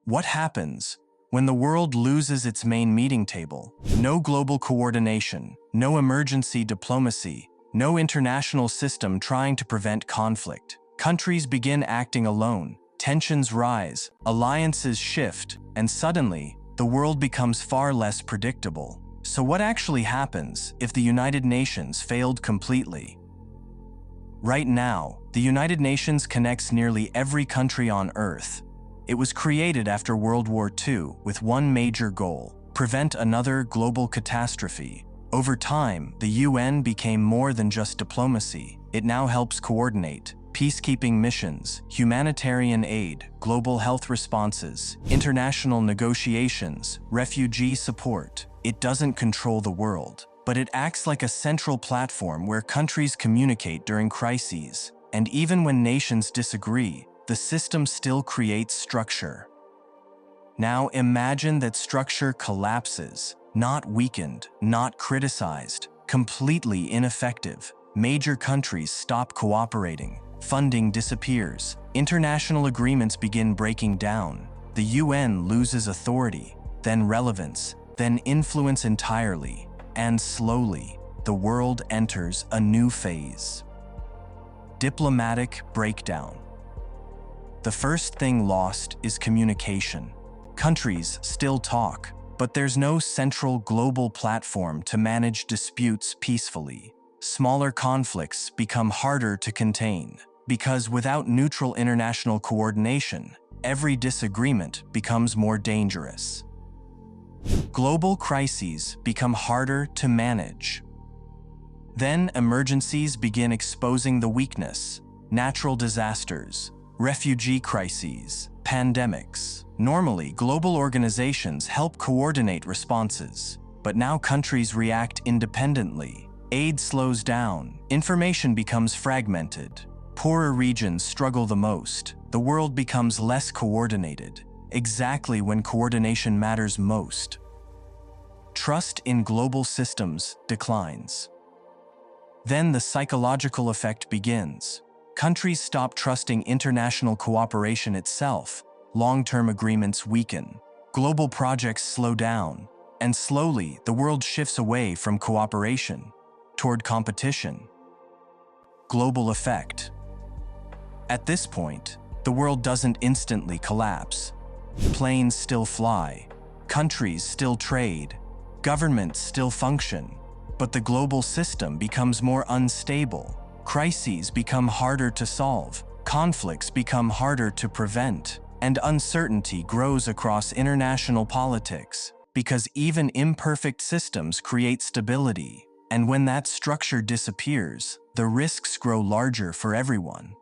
What happens when the world loses its main meeting table? No global coordination, no emergency diplomacy, no international system trying to prevent conflict. Countries begin acting alone, tensions rise, alliances shift, and suddenly, the world becomes far less predictable. So what actually happens if the United Nations failed completely? Right now, the United Nations connects nearly every country on Earth. It was created after World War II with one major goal: prevent another global catastrophe. Over time, the UN became more than just diplomacy. It now helps coordinate peacekeeping missions, humanitarian aid, global health responses, international negotiations, refugee support. It doesn't control the world, but it acts like a central platform where countries communicate during crises. And even when nations disagree, the system still creates structure. Now imagine that structure collapses, not weakened, not criticized, completely ineffective. Major countries stop cooperating, funding disappears, international agreements begin breaking down, the UN loses authority, then relevance, then influence entirely, and slowly, the world enters a new phase. Diplomatic breakdown. The first thing lost is communication. Countries still talk, but there's no central global platform to manage disputes peacefully. Smaller conflicts become harder to contain, because without neutral international coordination, every disagreement becomes more dangerous. Global crises become harder to manage. Then emergencies begin exposing the weakness: natural disasters, refugee crises, pandemics. Normally, global organizations help coordinate responses, but now countries react independently. Aid slows down, information becomes fragmented. Poorer regions struggle the most. The world becomes less coordinated, exactly when coordination matters most. Trust in global systems declines. Then the psychological effect begins. Countries stop trusting international cooperation itself. Long-term agreements weaken. Global projects slow down. And slowly, the world shifts away from cooperation toward competition. Global effect. At this point, the world doesn't instantly collapse. Planes still fly. Countries still trade. Governments still function. But the global system becomes more unstable. Crises become harder to solve, conflicts become harder to prevent, and uncertainty grows across international politics, because even imperfect systems create stability. And when that structure disappears, the risks grow larger for everyone.